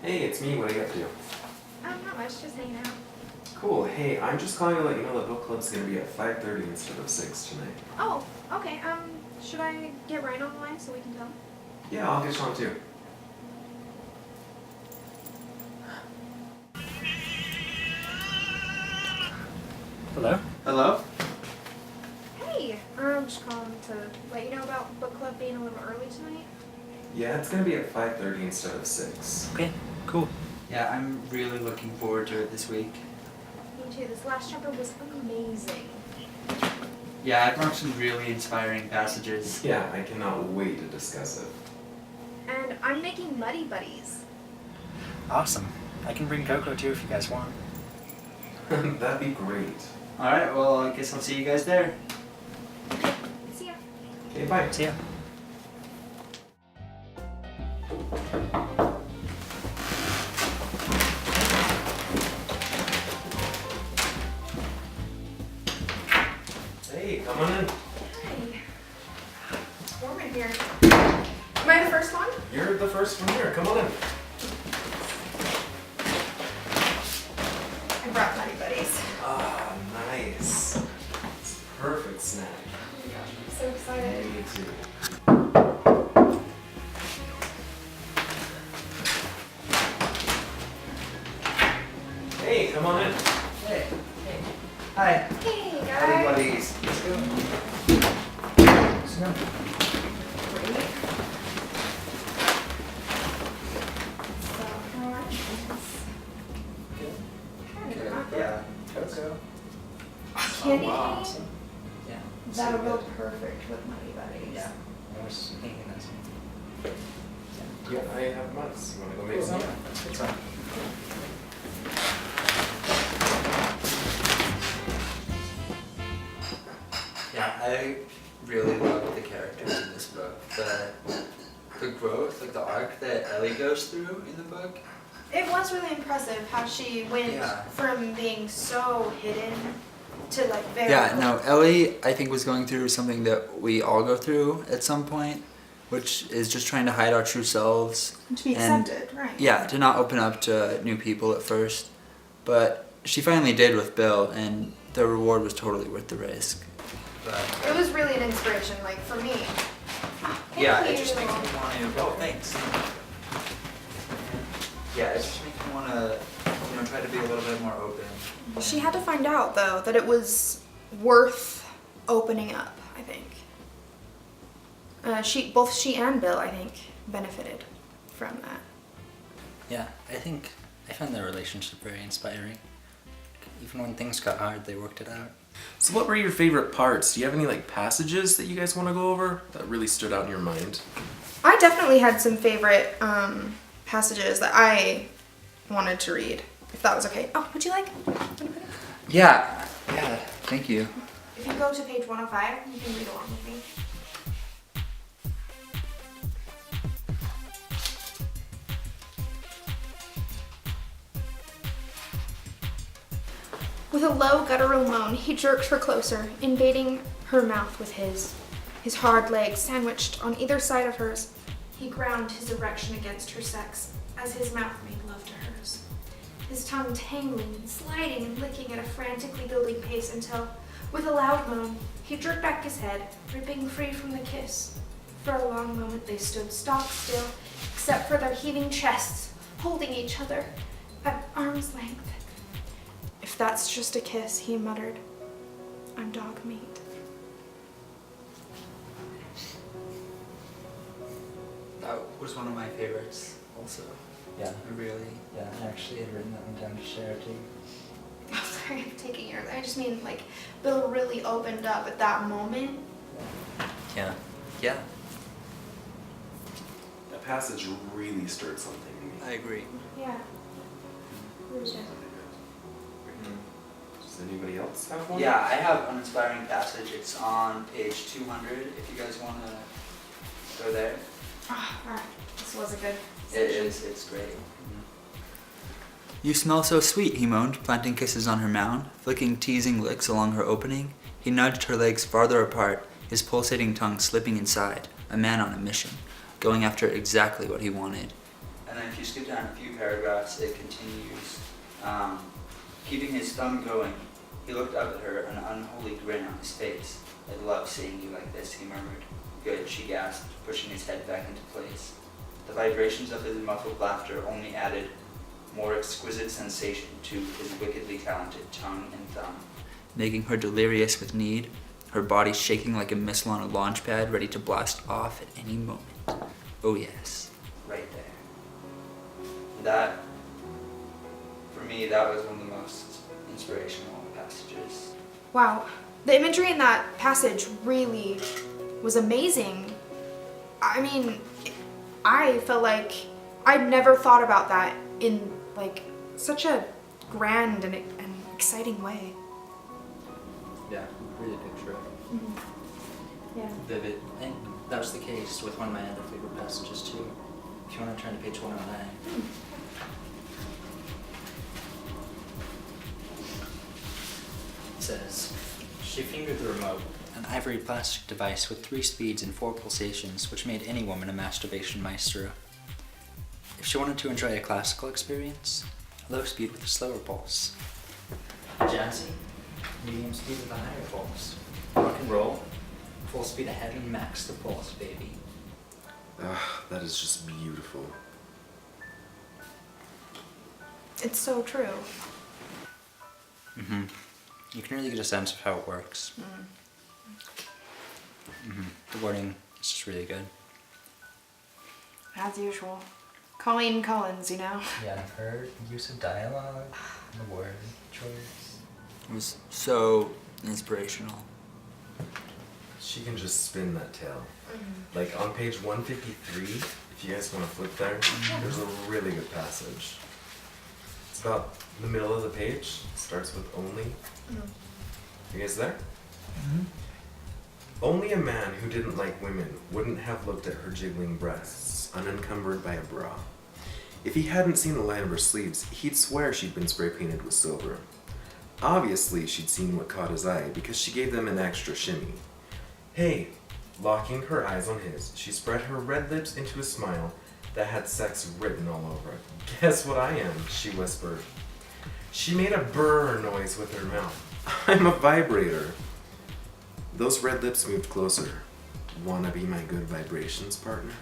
Hey, it's me. What are you up to? Not much, just hanging out. Cool. Hey, I'm just calling to let you know the book club's gonna be at 5:30 instead of 6 tonight. Oh, okay. Should I get Ryan on the line so we can tell? Yeah, I'll get Sean too. Hello? Hello? Hey, I'm just calling to let you know about book club being a little early tonight. Yeah, it's gonna be at 5:30 instead of 6. Okay, cool. Yeah, I'm really looking forward to it this week. Me too. This last chapter was amazing. Yeah, I've marked some really inspiring passages. Yeah, I cannot wait to discuss it. And I'm making Muddy Buddies. Awesome. I can bring Coco too if you guys want. That'd be great. Alright, well, I guess I'll see you guys there. See ya. Okay, bye. See ya. Hey, come on in. Hey. It's warm in here. Am I the first one? You're the first one here. Come on in. I brought Muddy Buddies. Ah, nice. It's a perfect snack. Oh my gosh, I'm so excited. Me too. Hey, come on in. Hey. Hi. Hey, guys. Howdy, buddies. Let's go. Great. So, how are you? Kinda not good. Yeah. Coco. Candy Oh, wow. cane? Yeah. That'll go perfect with Muddy Buddies. Yeah. I was thinking that's Yeah, I have mutts. You wanna go make some? Let's get some. Yeah, I really love the characters in this book. The growth, like the arc that Ellie goes through in the book. It was really impressive how she went Yeah. from being so hidden to like very. Yeah, no, Ellie, I think, was going through something that we all go through at some point, which is just trying to hide our true selves. To be and- accepted, right? Yeah, to not open up to new people at first. But she finally did with Bill, and the reward was totally worth the risk. But It was really an inspiration, like for me. yeah, Thank it just you. makes me want to. Oh, thanks. Yeah, it just makes me want to, try to be a little bit more open. She had to find out, though, that it was worth opening up, I think. Both she and Bill, I think, benefited from that. Yeah, I think I found their relationship very inspiring. Even when things got hard, they worked it out. So what were your favorite parts? Do you have any passages that you guys want to go over that really stood out in your mind? I definitely had some favorite passages that I wanted to read, if that was okay. Oh, would you like? Yeah, thank you. If you go to page 105, you can read along with me. With a low guttural moan, he jerked her closer, invading her mouth with his. His hard legs sandwiched on either side of hers, he ground his erection against her sex as his mouth made love to hers. His tongue tangling and sliding and licking at a frantically building pace until, with a loud moan, he jerked back his head, ripping free from the kiss. For a long moment they stood stock still, except for their heaving chests, holding each other at arm's length. If that's just a kiss, he muttered, I'm dog meat. That was one of my favorites also. Yeah, I actually had written that one down to share too. Oh, sorry, I'm taking yours. I just mean, like, Bill really opened up at that moment. Yeah. That passage really stirred something in me. I agree. Yeah. Does anybody else have one? Yeah, I have an inspiring passage. It's on page 200 if you guys want to go there. Oh, alright. This was a good It section. is, it's great. You smell so sweet, he moaned, planting kisses on her mound, flicking teasing licks along her opening. He nudged her legs farther apart, his pulsating tongue slipping inside, a man on a mission, going after exactly what he wanted. And then if you skip down a few paragraphs, it continues. Keeping his thumb going, he looked up at her, an unholy grin on his face. "I love seeing you like this," he murmured. "Good," she gasped, pushing his head back into place. The vibrations of his muffled laughter only added more exquisite sensation to his wickedly talented tongue and thumb, making her delirious with need, her body shaking like a missile on a launch pad ready to blast off at any moment. Oh yes, right there. That, for me, that was one of the most inspirational passages. Wow, the imagery in that passage really was amazing. I mean, I felt like I'd never thought about that in like such a grand and exciting way. Yeah, really picture it. Yeah. Vivid. I think that was the case with one of my other favorite passages too. If you want to turn to page 109. It says, "She fingered the remote, an ivory plastic device with 3 speeds and 4 pulsations, which made any woman a masturbation maestro. If she wanted to enjoy a classical experience, low speed with a slower pulse. Jazzy, medium speed with a higher pulse. Rock and roll, full speed ahead and max the pulse, baby." That is just beautiful. It's so true. Mm-hmm. You can really get a sense of how it works. Mm-hmm. The wording is just really good. As usual. Colleen Collins, you know? Yeah, her use of dialogue, the word choice. It was so inspirational. She can just spin that tale. Like on page 153, if you guys want to flip there, there's a really good passage. It's about the middle of the page. It starts with only. You guys there? Only a man who didn't like women wouldn't have looked at her jiggling breasts, unencumbered by a bra. If he hadn't seen the line of her sleeves, he'd swear she'd been spray painted with silver. Obviously, she'd seen what caught his eye because she gave them an extra shimmy. Hey, locking her eyes on his, she spread her red lips into a smile that had sex written all over it. "Guess what I am?" she whispered. She made a brrr noise with her mouth. "I'm a vibrator." Those red lips moved closer. "Wanna be my good vibrations partner?"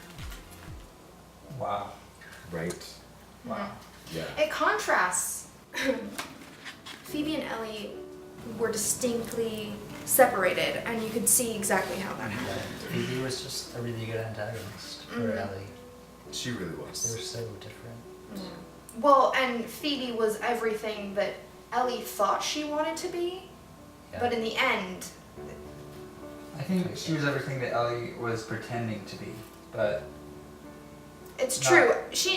Wow. Right? Wow. Yeah. It contrasts. Phoebe and Ellie were distinctly separated, and you could see exactly how that happened. Phoebe was just a really good antagonist for Ellie. She really They was. were so different. Well, and Phoebe was everything that Ellie thought she wanted to be, Yeah. but in the end, I think she was everything that Ellie was pretending to be, but it's Not- true.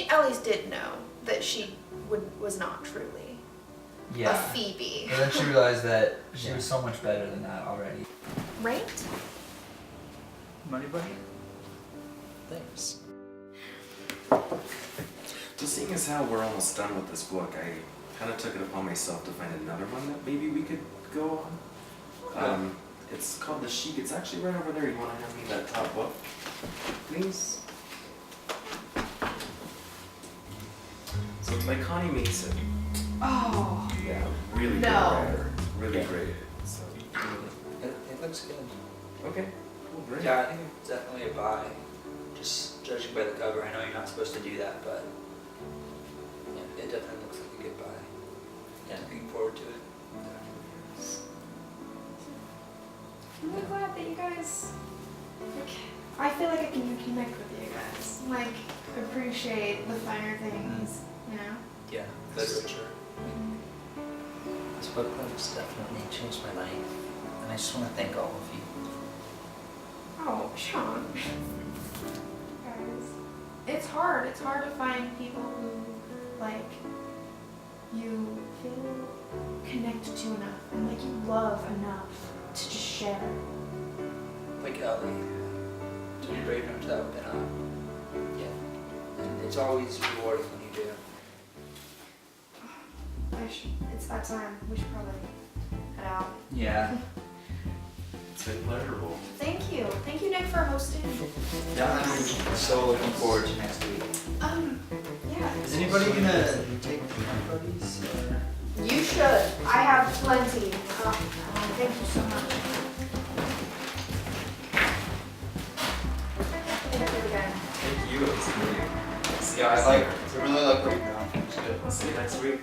Ellie's did know that she was not truly a Phoebe, But then she realized that she Yeah. was so much better than that already. right? Money buddy? Thanks. So seeing as how we're almost done with this book, I kind of took it upon myself to find another one that maybe we could go on. It's called The Sheik. It's actually right over there. You want to hand me that top book, please? So it's by Connie Mason. Oh, Yeah, really good No. writer. Really great. So, It looks good. okay, cool, great. Yeah, I think it's definitely a buy. Just judging by the cover, I know you're not supposed to do that, but yeah, it definitely looks like a good buy. Yeah, looking forward to it. I'm really glad that you guys, like, I feel like I can connect with you guys, like, appreciate the finer things, you know? Yeah, literature. This book club has definitely changed my life, and I just want to thank all of you. Oh, Sean. Guys, it's hard to find people who, like, you feel connected to enough, and, like, you love enough to just share. Like Ellie. To be brave enough to open up. Yeah. And it's always rewarding when you do. It's that time. We should probably head out. Yeah. It's been pleasurable. Thank you. Thank you, Nick, for hosting. Yeah, I'm so looking forward to next week. Yeah. Is anybody gonna take peanut buddies? You should. I have plenty. Thank you so much. Thank you again. Thank you. It was great. See you Yeah, guys I later. really like what you've done. It's good. I'll see you next week.